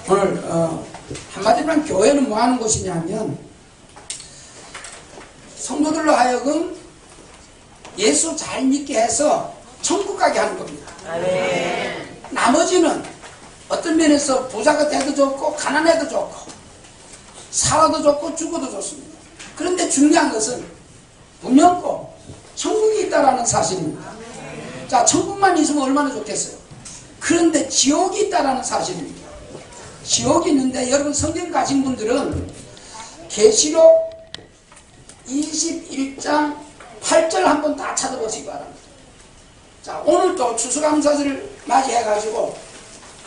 오늘 한마디로 하면 교회는 뭐 하는 곳이냐면 성도들로 하여금 예수 잘 믿게 해서 천국 가게 하는 겁니다. 아멘. 나머지는 어떤 면에서 부자가 돼도 좋고 가난해도 좋고 살아도 좋고 죽어도 좋습니다. 그런데 중요한 것은 분명코 천국이 있다라는 사실입니다. 자, 천국만 있으면 얼마나 좋겠어요. 그런데 지옥이 있다라는 사실입니다. 지옥이 있는데 여러분 성경 가진 분들은 계시록 21장 8절 한번 다 찾아보시기 바랍니다. 자, 오늘 또 추수감사절을 맞이해가지고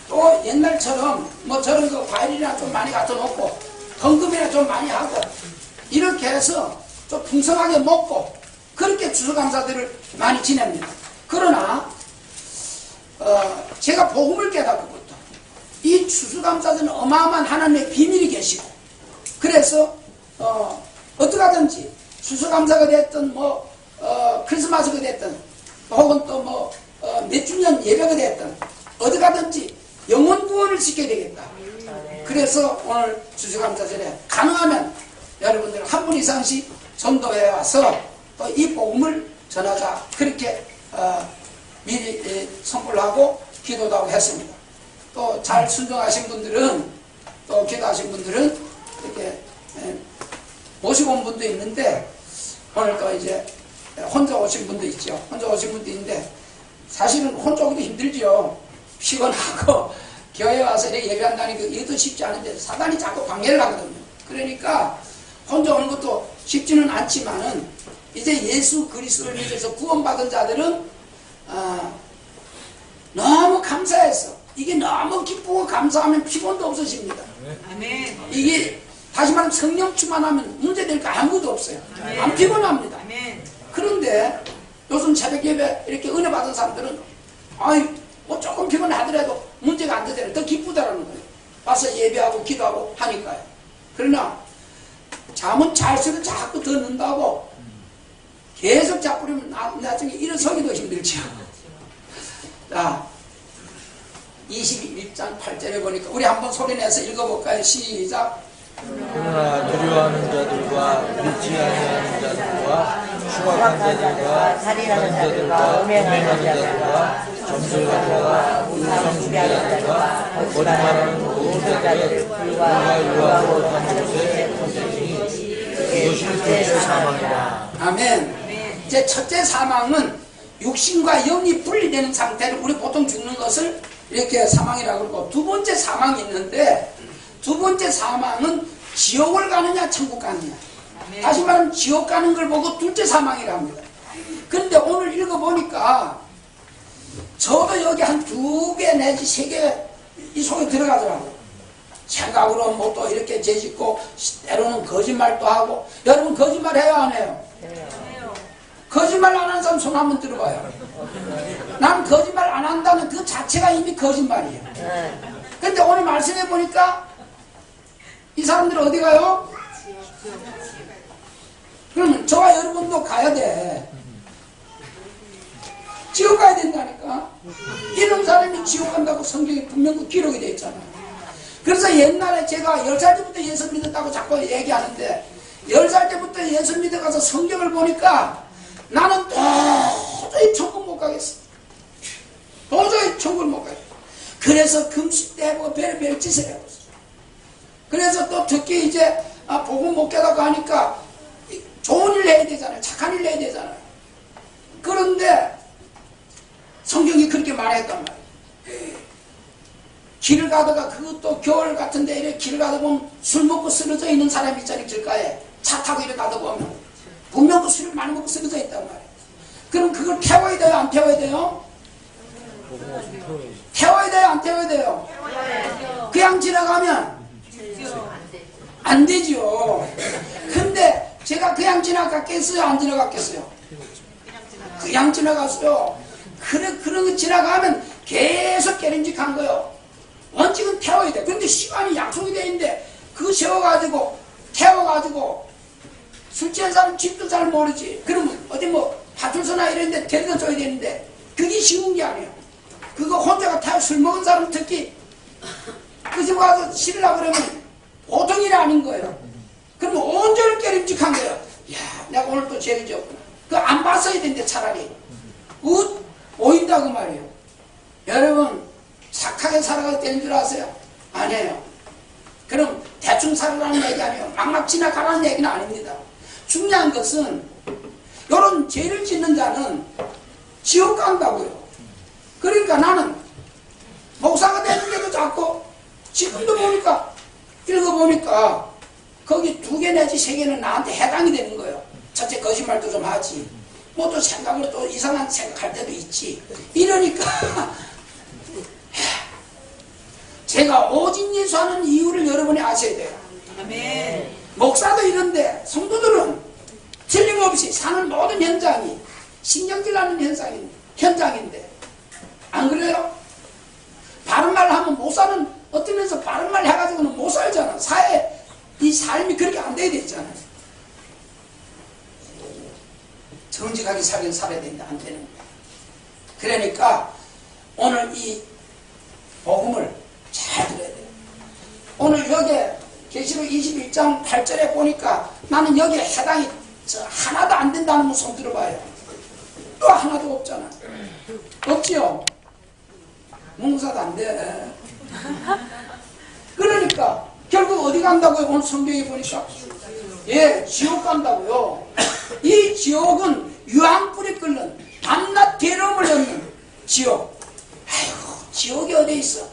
또 옛날처럼 뭐 저런 거 과일이나 좀 많이 갖다 놓고 헌금이나 좀 많이 하고 이렇게 해서 좀 풍성하게 먹고 그렇게 추수감사들을 많이 지냅니다. 그러나 제가 복음을 깨닫고부터 이 추수감사절은 어마어마한 하나님의 비밀이 계시고 그래서 어떻게 하든지 추수감사가 됐든 뭐 크리스마스가 됐든 혹은 또 뭐 몇 주년 예배가 됐든 어디 가든지 영혼 구원을 시켜야 되겠다. 그래서 오늘 추수감사절에 가능하면 여러분들 한 분 이상씩 전도해 와서 또 이 복음을 전하자 그렇게 미리 선포를 하고 기도도 하고 했습니다. 또 잘 순종하신 분들은 또 기도하신 분들은 이렇게 모시고 온 분도 있는데 오늘 또 이제 혼자 오신 분도 있죠. 혼자 오신 분도 있는데 사실은 혼자 오기도 힘들죠. 피곤하고 교회 와서 이렇게 예배한다니까 이것도 쉽지 않은데 사단이 자꾸 방해를 하거든요. 그러니까 혼자 오는 것도 쉽지는 않지만은 이제 예수 그리스도를 믿어서 구원받은 자들은 너무 감사해서 이게 너무 기쁘고 감사하면 피곤도 없어집니다. 아멘. 이게 다시 말하면 성령 충만하면 문제될 거 아무것도 없어요. 아멘. 안 피곤합니다. 아멘. 그런데 요즘 새벽 예배 이렇게 은혜 받은 사람들은 뭐 조금 피곤하더라도 문제가 안 되더라도 더 기쁘다라는 거예요. 와서 예배하고 기도하고 하니까요. 그러나 잠은 잘수록 자꾸 듣는다고 계속 자꾸리면 나중에 일어서기도 힘들죠. 자, 21장 8절에 보니까 우리 한번 소리내서 읽어볼까요? 시작. 그러나 두려워하는 자들과 믿지 아니하는 자들과 추악한 자들과 살인하는 자들과 음행하는 자들과 점술가들과 우상숭배하는 자들과 거짓말하는 모든 자들을 불과 유하고 하는 것의 선택이 이것이 첫째 사망이라. 아멘. 제 첫째 사망은 육신과 영이 분리되는 상태를 우리 보통 죽는 것을 이렇게 사망이라고 그러고 두 번째 사망이 있는데 두 번째 사망은 지옥을 가느냐 천국 가느냐. 다시 말하면 지옥 가는 걸 보고 둘째 사망이라 합니다. 그런데 오늘 읽어보니까 저도 여기 한 2개 내지 3개 이 속에 들어가더라고요. 생각으로 뭐 또 이렇게 죄짓고 때로는 거짓말도 하고. 여러분 거짓말 해요 안 해요? 거짓말 안 하는 사람 손 한번 들어봐요. 난 거짓말 안 한다는 그 자체가 이미 거짓말이에요. 근데 오늘 말씀해 보니까 이 사람들 어디 가요? 그러면 저와 여러분도 가야 돼. 지옥 가야 된다니까. 이런 사람이 지옥 간다고 성경에 분명히 기록이 되어 있잖아요. 그래서 옛날에 제가 10살 때부터 예수 믿었다고 자꾸 얘기하는데 10살 때부터 예수 믿어가서 성경을 보니까 나는 도저히 천국 못 가겠어. 도저히 천국을 못 가겠어. 그래서 금식도 해보고 별의별 짓을 해봤어. 그래서 또 특히 이제 복음 못 깨닫고 하니까 좋은 일 해야 되잖아요. 착한 일 해야 되잖아요. 그런데 성경이 그렇게 말했단 말이에요. 길을 가다가 그것도 겨울 같은데 이렇게 길을 가다 보면 술 먹고 쓰러져 있는 사람이 있잖아요. 길가에 차 타고 이렇게 가다 보면 분명 그 술을 많이 먹고 쓰러져 있단 말이에요. 그럼 그걸 태워야 돼요? 안 태워야 돼요? 태워야 돼요? 안 태워야 돼요? 그냥 지나가면 안 되죠. 근데 제가 그냥 지나갔겠어요? 안 지나갔겠어요? 그냥 지나갔어요. 그런 거 지나가면 계속 깨림직한 거요. 원칙은 태워야 돼. 근데 시간이 약속이 돼 있는데 그거 세워가지고 태워가지고 술 취한 사람 집도 잘 모르지. 그러면 어디 뭐 파출소나 이런 데 데려다 줘야 되는데 그게 쉬운 게 아니에요. 그거 혼자가 태워 술 먹은 사람 특히 그 집 와서 치려고 그러면 보통 일이 아닌 거예요. 그러면 온전히 깨림직한 거예요. 야, 내가 오늘 또 죄를 지었구나. 그거 안 봤어야 되는데 차라리. 보인다고 말이에요. 여러분, 착하게 살아가도 되는 줄 아세요? 아니에요. 그럼 대충 살아라는 얘기 아니에요. 막막 지나가라는 얘기는 아닙니다. 중요한 것은 이런 죄를 짓는 자는 지옥 간다고요. 그러니까 나는 목사가 되는 게도 자꾸 지금도 보니까 읽어보니까 거기 2개 내지 3개는 나한테 해당이 되는 거예요. 첫째 거짓말도 좀 하지. 뭐 또 생각을 또 이상한 생각할 때도 있지. 이러니까 제가 오직 예수 하는 이유를 여러분이 아셔야 돼요. 아멘. 목사도 이런데 성도들은 틀림없이 사는 모든 현장이 신경질 나는 현장인데 안 그래요? 바른 말 하면 목사는 어떤 면에서 바른 말 해가지고는 못 살잖아. 이 삶이 그렇게 안 돼야 되잖아요. 정직하게 살긴 살아야 되는데 안 되는 거야. 그러니까 오늘 이 복음을 잘 들어야 돼요. 오늘 여기에 계시록 21장 8절에 보니까 나는 여기에 해당이 하나도 안 된다는 거 손 들어봐요. 또 하나도 없잖아. 없지요? 문사도 안 돼. 그러니까 결국 어디 간다고요? 오늘 성경에 보니까 예, 지옥 간다고요. 이 지옥은 유황불이 끓는 밤낮 괴로움을 얻는 지옥. 아이고, 지옥이 어디 있어?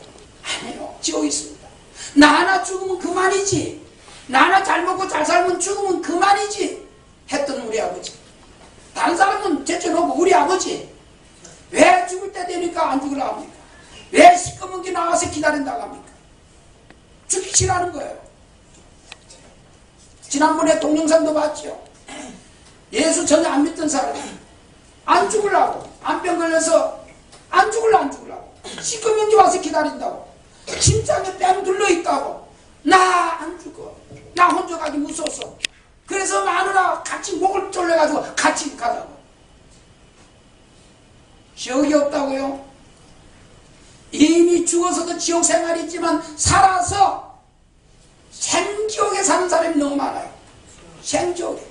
아니요, 지옥이 있습니다. 나 하나 죽으면 그만이지, 나 하나 잘 먹고 잘 살면 죽으면 그만이지 했던 우리 아버지. 다른 사람은 제쳐놓고 우리 아버지 왜 죽을 때 되니까 안 죽으려고 합니까? 왜 시꺼먼 게 나와서 기다린다고 합니까? 죽기 싫어하는 거예요. 지난번에 동영상도 봤죠. 예수 전혀 안 믿던 사람 안 죽으려고, 암병 걸려서 안 죽으려고 시꺼먼 게 와서 기다린다고, 심장에 뺨 둘러있다고, 나 안 죽어, 나 혼자 가기 무서워서, 그래서 마누라 같이 목을 졸려가지고 같이 가자고. 지옥이 없다고요? 이미 죽어서도 지옥 생활이 있지만 살아서 생지옥에 사는 사람이 너무 많아요. 생지옥에.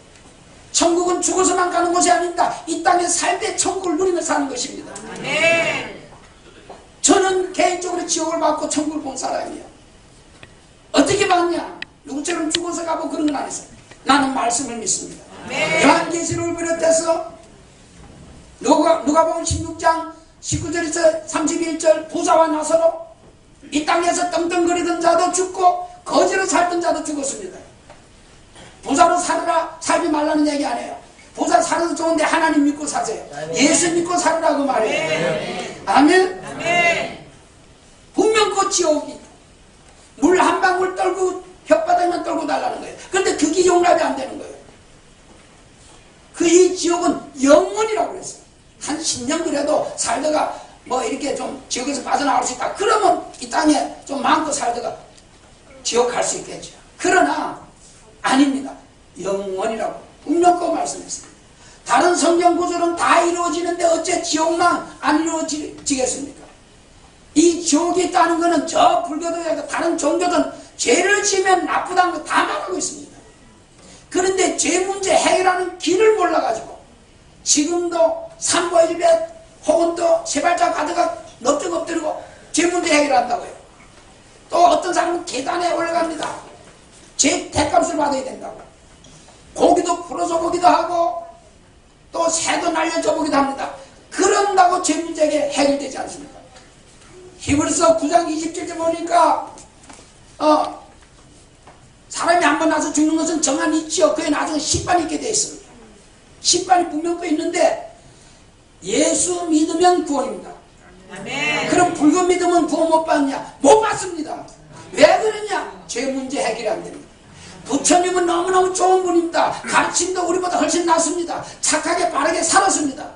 천국은 죽어서만 가는 곳이 아닙니다. 이 땅에 살 때 천국을 누리며 사는 것입니다. 아멘. 저는 개인적으로 지옥을 받고 천국을 본 사람이에요. 어떻게 봤냐? 누구처럼 죽어서 가고 그런 건 안 했어요. 나는 말씀을 믿습니다. 요한계시록을 비롯해서 누가복음 16장 19절에서 31절 부자와 나사로, 이 땅에서 떵떵거리던 자도 죽고 거지로 살던 자도 죽었습니다. 부자로 살으라, 살지 말라는 얘기 아니에요. 부자 살아도 좋은데 하나님 믿고 사세요. 예수 믿고 살으라고 말해요. 아멘. 아멘. 분명 그 지옥이 물 한 방울 떨고 혓바닥만 떨고 달라는 거예요. 그런데 그게 용납이 안 되는 거예요. 이 지옥은 영원이라고 그랬어요. 한 10년 그래도 살다가 뭐 이렇게 좀 지옥에서 빠져나갈 수 있다. 그러면 이 땅에 좀 마음껏 살다가 지옥 갈 수 있겠죠. 그러나 아닙니다. 영원이라고 분명히 말씀했습니다. 다른 성경 구절은 다 이루어지는데 어째 지옥만 안 이루어지겠습니까? 이 지옥이 있다는 것은 저 불교도 다른 종교든 죄를 지면 나쁘다는 거 다 말하고 있습니다. 그런데 죄 문제 해결하는 길을 몰라가지고 지금도 산보의 집에 혹은 또 세발자 가다가 넙죽 엎드리고 죄 문제 해결한다고요. 또 어떤 사람은 계단에 올라갑니다. 죄 대값을 받아야 된다고. 고기도 풀어줘 보기도 하고 또 새도 날려줘 보기도 합니다. 그런다고 죄 문제가 해결되지 않습니다. 히브리서 9장 27절 보니까 사람이 한번 나서 죽는 것은 정한이 있지요. 그에 나중에 심판이 있게 되어 있습니다. 심판이 분명히 있는데 예수 믿으면 구원입니다. 아멘. 그럼 불교 믿으면 구원 못 받느냐? 못 받습니다. 왜 그러냐? 죄 문제 해결이 안 됩니다. 부처님은 너무너무 좋은 분입니다. 가르침도 우리보다 훨씬 낫습니다. 착하게 바르게 살았습니다.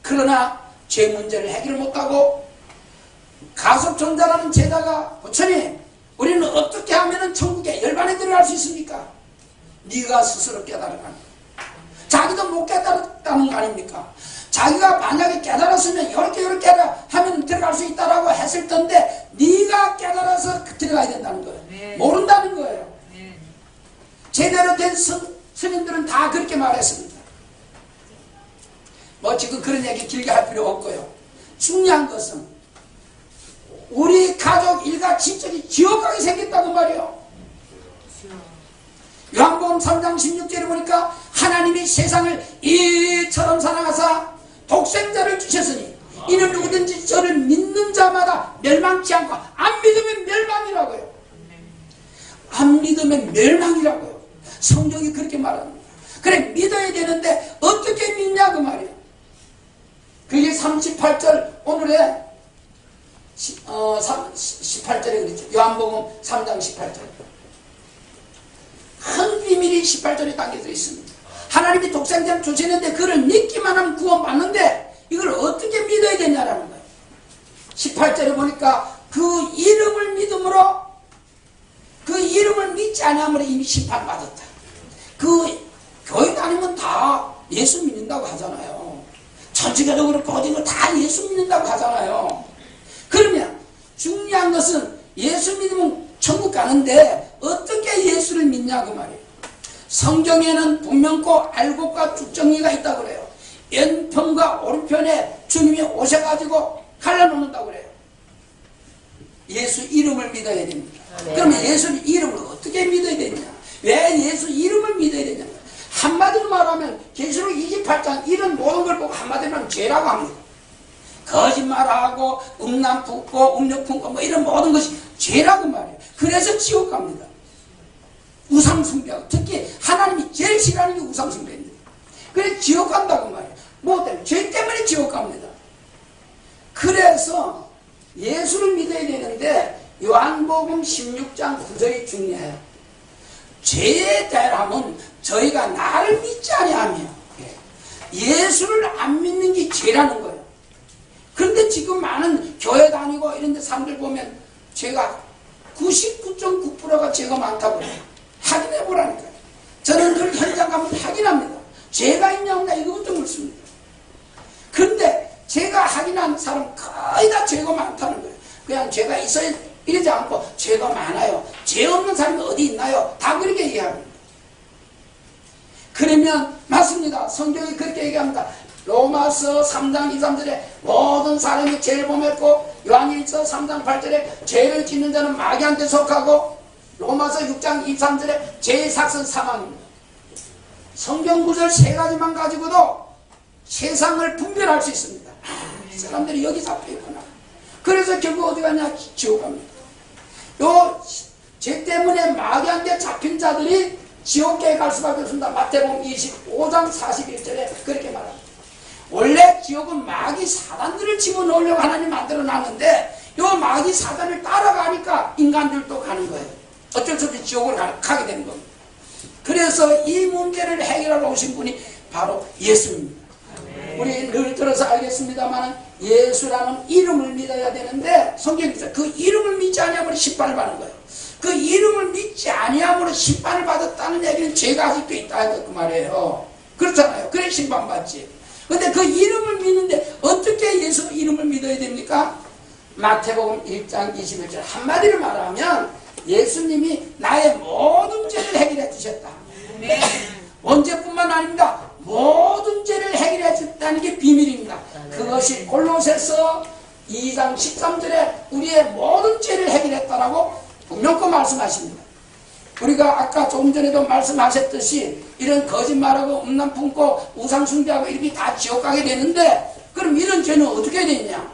그러나 죄 문제를 해결 못하고 가섭종자라는 제자가 부처님, 우리는 어떻게 하면 천국에 열반에 들어갈 수 있습니까? 네가 스스로 깨달으라. 자기도 못 깨달았다는 거 아닙니까? 자기가 만약에 깨달았으면 이렇게 하면 들어갈 수 있다라고 했을 텐데 네가 깨달아서 들어가야 된다는 거예요. 네. 모른다는 거예요. 네. 제대로 된 스님들은 다 그렇게 말했습니다. 뭐 지금 그런 얘기 길게 할 필요 없고요. 중요한 것은 우리 가족 일가 친척이 지옥 가게 생겼다고 말이에요. 요한복음 3장 16절에 보니까 하나님이 세상을 이처럼 사랑하사 독생자를 주셨으니 이는 누구든지 저를 믿는 자마다 멸망치 않고 안 믿으면 멸망이라고요. 안 믿으면 멸망이라고요. 성경이 그렇게 말합니다. 그래 믿어야 되는데 어떻게 믿냐 그 말이에요. 그게 38절 오늘의 18절에 그랬죠. 요한복음 3장 18절. 큰 비밀이 18절에 담겨져 있습니다. 하나님이 독생자를 주시는데 그를 믿기만 하면 구원받는데 이걸 어떻게 믿어야 되냐라는 거예요. 18절에 보니까 그 이름을 믿음으로 그 이름을 믿지 않으므로 이미 심판받았다. 그 교회 다니면 다 예수 믿는다고 하잖아요. 전체적으로 그렇고 어딘가 다 예수 믿는다고 하잖아요. 그러면 중요한 것은 예수 믿으면 천국 가는데 어떻게 예수를 믿냐 그 말이에요. 성경에는 분명코 알곡과 쭉정리가 있다고 그래요. 왼편과 오른편에 주님이 오셔가지고 갈라놓는다고 그래요. 예수 이름을 믿어야 됩니다. 그러면 예수 이름을 어떻게 믿어야 되냐? 왜 예수 이름을 믿어야 되냐? 한마디로 말하면 계시록 28장 이런 모든 걸 보고 한마디로 하면 죄라고 합니다. 거짓말하고 음란 품고 음력 품고 뭐 이런 모든 것이 죄라고 말해요. 그래서 지옥 갑니다. 우상 숭배하고 특히 하나님이 제일 싫어하는 게 우상 숭배입니다. 그래서 지옥 간다고 말해요. 뭐 때문에? 죄 때문에 지옥 갑니다. 그래서 예수를 믿어야 되는데 요한복음 16장 9절이 중요해요. 죄에 대하면 저희가 나를 믿지 아니하며 예수를 안 믿는 게 죄라는 거예요. 그런데 지금 많은 교회 다니고 이런 데 사람들 보면 죄가 99.9%가 죄가 많다고 해요. 확인해 보라니까요. 저는 늘 현장 가면 확인합니다. 죄가 있냐 없냐 이거부터 묻습니다. 그런데 죄가 확인한 사람 거의 다 죄가 많다는 거예요. 그냥 죄가 있어야 이러지 않고 죄가 많아요. 죄 없는 사람이 어디 있나요? 다 그렇게 얘기합니다. 그러면 맞습니다. 성경이 그렇게 얘기합니다. 로마서 3장 2, 3절에 모든 사람이 죄를 범했고 요한일서 3장 8절에 죄를 짓는 자는 마귀한테 속하고 로마서 6장 2, 3절에 죄의 삭은 사망입니다. 성경 구절 세 가지만 가지고도 세상을 분별할 수 있습니다. 사람들이 여기 잡혀있구나. 그래서 결국 어디 가냐? 지옥 갑니다. 요 죄 때문에 마귀한테 잡힌 자들이 지옥계에 갈 수밖에 없습니다. 마태복음 25장 41절에 그렇게 말합니다. 원래 지옥은 마귀 사단들을 집어넣으려고 하나님 만들어 놨는데 요 마귀 사단을 따라가니까 인간들도 가는 거예요. 어쩔 수 없이 지옥을 가게 되는 겁니다. 그래서 이 문제를 해결하러 오신 분이 바로 예수입니다. 우리 늘 들어서 알겠습니다만 예수라는 이름을 믿어야 되는데 성경에서 그 이름을 믿지 아니하므로 심판을 받는 거예요. 그 이름을 믿지 아니하므로 심판을 받았다는 얘기는 죄가 아직도 있다 그 말이에요. 그렇잖아요. 그래 심판받지. 근데 그 이름을 믿는데 어떻게 예수 이름을 믿어야 됩니까? 마태복음 1장 21절 한마디로 말하면 예수님이 나의 모든 죄를 해결해 주셨다. 네. 언제뿐만 아닙니다. 모든 죄를 해결해 주셨다는 게 비밀입니다. 그것이 골로새서 2장 13절에 우리의 모든 죄를 해결했다라고 분명히 말씀하십니다. 우리가 아까 조금 전에도 말씀하셨듯이 이런 거짓말하고 음란 품고 우상 숭배하고 이렇게 다 지옥 가게 되는데 그럼 이런 죄는 어떻게 되냐?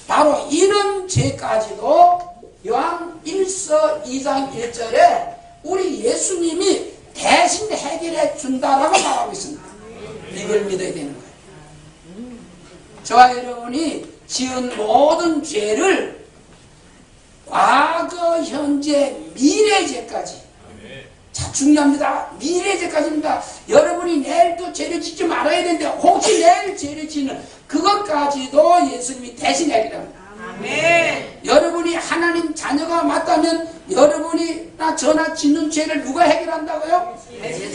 바로 이런 죄까지도 요한 1서 2장 1절에 우리 예수님이 대신 해결해 준다라고 말하고 있습니다. 이걸 믿어야 되는 거예요. 저와 여러분이 지은 모든 죄를 과거, 현재, 미래 죄까지 자 중요합니다. 미래 죄까지입니다. 여러분이 내일 또 죄를 짓지 말아야 되는데 혹시 내일 죄를 짓는 그것까지도 예수님이 대신 해결합니다. 아멘. 여러분이 하나님 자녀가 맞다면 여러분이나 저나 짓는 죄를 누가 해결한다고요?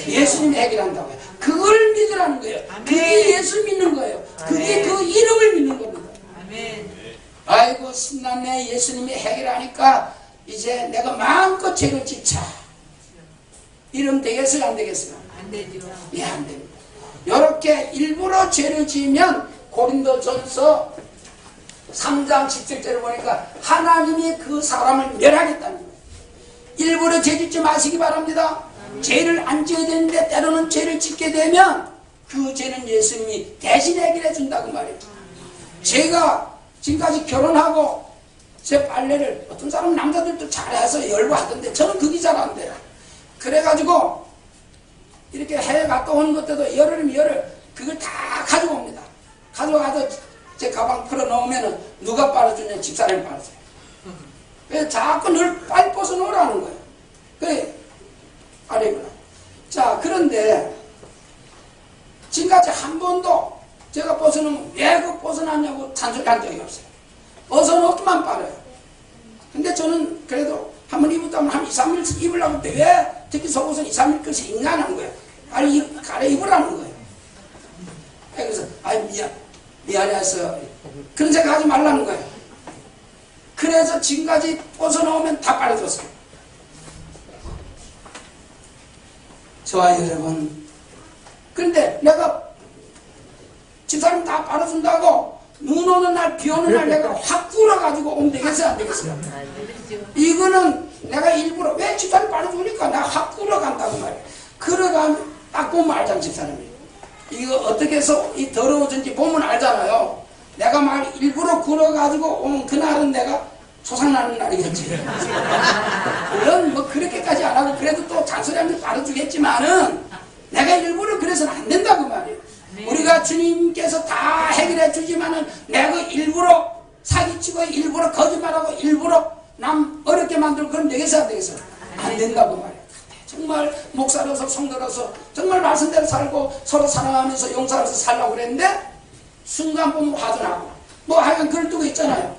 예수님이 해결한다고요. 그걸 믿으라는 거예요. 그게 예수 믿는 거예요. 그게 그 이름을 믿는 겁니다. 아멘. 아이고 신났네. 예수님이 해결하니까 이제 내가 마음껏 죄를 짓자. 이러면 되겠어요? 안 되겠어요? 안 되죠. 예, 안 됩니다. 이렇게 일부러 죄를 지으면 고린도전서 3장 17절을 보니까 하나님이 그 사람을 멸하겠다는 거예요. 일부러 죄 짓지 마시기 바랍니다. 죄를 안 지어야 되는데 때로는 죄를 짓게 되면 그 죄는 예수님이 대신 해결해 준다고 말이에요. 제가 지금까지 결혼하고 제 빨래를 어떤 사람은 남자들도 잘해서 열고 하던데 저는 그게 잘 안 돼요. 그래가지고 이렇게 해외 갔다 오는 것들도 열흘이면 열흘 그걸 다 가지고 옵니다. 가져가서 제 가방 풀어 놓으면 누가 빨아주냐? 집사람이 빨아줘요. 그래서 자꾸 늘 빨리 벗어 놓으라는 거예요. 그래 아니구나. 자 그런데 지금까지 한 번도 제가 벗어놓으면 왜 그 벗어놨냐고 잔소리 한 적이 없어요. 벗어놓기만 빨아요. 근데 저는 그래도 한 번 입었다면 한 2, 3일 입으려고 했는데 왜 특히 속옷은 2, 3일 것이 인간한 거예요. 빨리 갈아입으라는 거예요. 그래서 아이 미안해서 그런 생각 하지 말라는 거예요. 그래서 지금까지 벗어놓으면 다 빨아줬어요. 저와 여러분 그런데 내가 집사람 다 빨아준다고 눈 오는 날 비 오는 날 내가 확 뚫어가지고 오면 되겠어요? 안 되겠어요? 이거는 내가 일부러 왜 집사람 빨아주니까 내가 확 뚫어간다고 말이에요. 그러가면 딱 보면 알잖아 집사람이. 이거 어떻게 해서 이 더러워진지 보면 알잖아요. 내가 막 일부러 굴어가지고 오면 그날은 내가 소상나는 날이겠지. 물론 뭐 그렇게까지 안 하고 그래도 또 잔소리한테 빨아주겠지만은 내가 일부러 그래서는 안 된다고 말이에요. 우리가 주님께서 다 해결해 주지만은 내가 일부러 사기치고 일부러 거짓말하고 일부러 남 어렵게 만들고 그러면 되겠어요? 안 되겠어요? 안 된다고 말이에요. 정말 목사로서 성도로서 정말 말씀대로 살고 서로 사랑하면서 용서하면서 살라고 그랬는데 순간 보면 화도 나고 뭐 하여간 그럴 때가 있잖아요.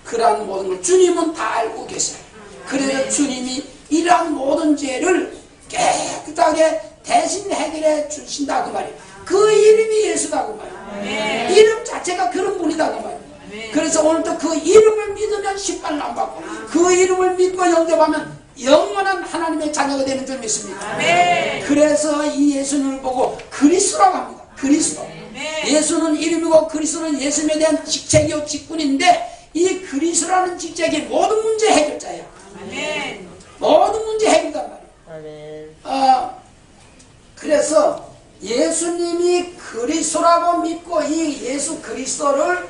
그러한 모든 걸 주님은 다 알고 계세요. 그래서 주님이 이러한 모든 죄를 깨끗하게 대신 해결해 주신다고 말이에요. 그 이름이 예수다고 말이에요. 이름 자체가 그런 분이다고 말이에요. 그래서 오늘도 그 이름을 믿으면 십판을 안 받고 그 이름을 믿고 영접하면 영원한 하나님의 자녀가 되는 줄 믿습니다. 그래서 이 예수님을 보고 그리스도라고 합니다. 그리스도. 예수는 이름이고 그리스도는 예수님에 대한 직책이요 직분인데 이 그리스도라는 직책이 모든 문제 해결자예요. 모든 문제 해결단 말이에요. 그래서 예수님이 그리스도라고 믿고 이 예수 그리스도를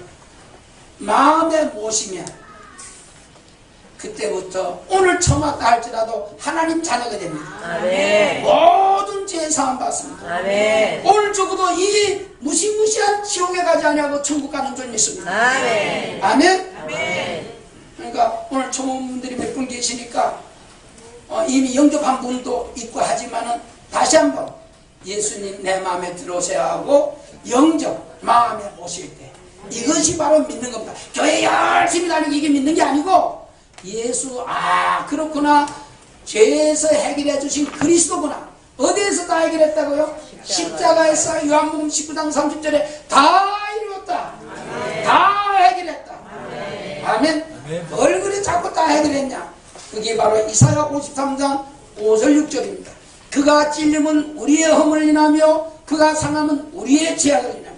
마음에 모시면 그때부터 오늘 처음 왔다 할지라도 하나님 자녀가 됩니다. 아멘. 모든 죄 사함 받습니다. 아멘. 오늘 적어도 이 무시무시한 지옥에 가지 아니하고 천국 가는 줄 믿습니다. 아멘. 아멘. 아멘. 그러니까 오늘 초보분들이 몇 분 계시니까 이미 영접한 분도 있고 하지만은 다시 한번 예수님 내 마음에 들어오셔야 하고 영접 마음에 오실 때 이것이 바로 믿는 겁니다. 교회 열심히 다니고 이게 믿는 게 아니고 예수 그렇구나 죄에서 해결해 주신 그리스도구나. 어디에서 다 해결했다고요? 십자가에서 요한복음 19장 30절에 다 이루었다. 다 해결했다. 아멘. 얼굴이 자꾸 다 해결했냐? 그게 바로 이사야 53장 5절 6절입니다. 그가 찔림은 우리의 허물을 인하며 그가 상함은 우리의 죄악을 인하며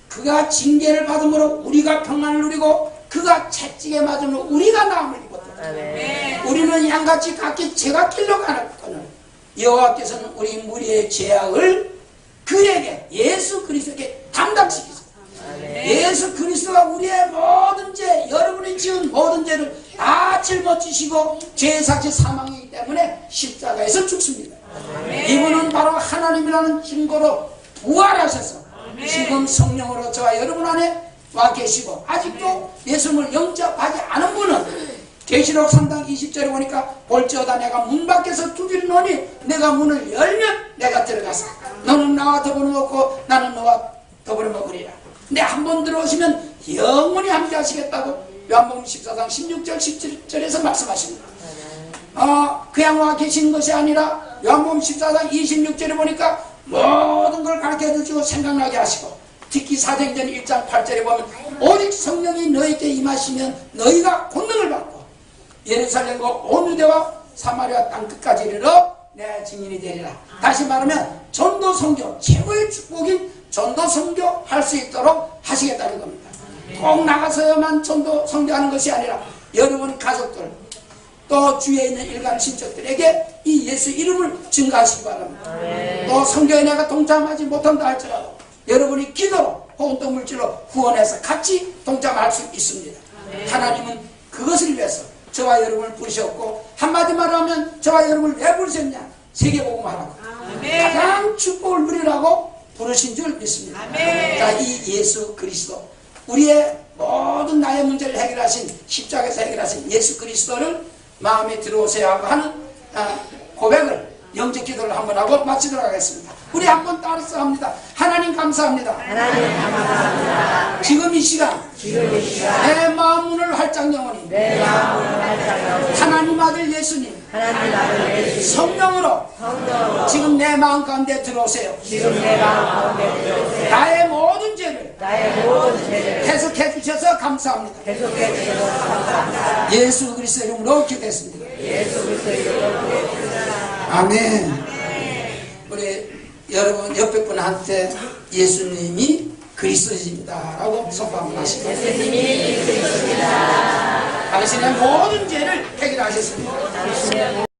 그가 징계를 받음으로 우리가 평안을 누리고 그가 채찍에 맞으므로 우리가 나음을 입었다. 우리는 양같이 각기 제각길로 가는거늘 여호와께서는 우리 무리의 죄악을 그에게 예수 그리스도에게 담당시키셨다. 예수 그리스도가 우리의 모든 죄 여러분이 지은 모든 죄를 다 짊어지시고 죄의 삭제 사망이기 때문에 십자가에서 죽습니다. 이분은 바로 하나님이라는 증거로 부활하셔서 지금 성령으로 저와 여러분 안에 와 계시고 아직도 예수님을 영접하지 않은 분은 계시록 3장 20절에 보니까 볼지어다 내가 문 밖에서 두드려 놓으니 내가 문을 열면 내가 들어가서 너는 나와 더불어 먹고 나는 너와 더불어 먹으리라. 근데 한 번 들어오시면 영원히 함께 하시겠다고 요한복음 14장 16절 17절에서 말씀하십니다. 그냥 와 계시는 것이 아니라 요한복음 14장 26절에 보니까 모든 걸 가르쳐 주시고 생각나게 하시고, 특히 사도행전 1장 8절에 보면 오직 성령이 너희에게 임하시면 너희가 권능을 받고 예루살렘과 온 유대와 사마리아 땅끝까지 이르러 내 증인이 되리라. 다시 말하면 전도 선교, 최고의 축복인 전도 선교 할 수 있도록 하시겠다는 겁니다. 꼭 나가서야만 전도 선교하는 것이 아니라 여러분 가족들 또 주위에 있는 일간 친척들에게 이 예수 이름을 증가하시기 바랍니다. 또 선교에 내가 동참하지 못한다 할지라도 여러분이 기도로 혹은 또 물질로 후원해서 같이 동참할 수 있습니다. 하나님은 그것을 위해서 저와 여러분을 부르셨고, 한마디만 하면 저와 여러분을 왜 부르셨냐? 세계복음하라고 가장 축복을 누리라고 부르신 줄 믿습니다. 자, 이 예수 그리스도, 우리의 모든 나의 문제를 해결하신, 십자가에서 해결하신 예수 그리스도를 마음에 들어오세요 하고 하는 고백을, 영적 기도를 한번 하고 마치도록 하겠습니다. 우리 한번 따라서 합니다. 하나님 감사합니다. 하나님 감사합니다. 지금 이 시간 내 마음 문을 활짝 영원히 하나님 아들 예수님 성령으로 지금 내 마음 가운데 들어오세요. 나의 모든 죄를 해석해 주셔서 감사합니다. 예수 그리스도 이름으로 기도했습니다. 아멘. 우리 여러분 옆에 분한테 예수님이 그리스도입니다 라고 선포 한번 하시고, 예수님이 그리스도입니다. 당신의 모든 죄를 해결하셨습니다.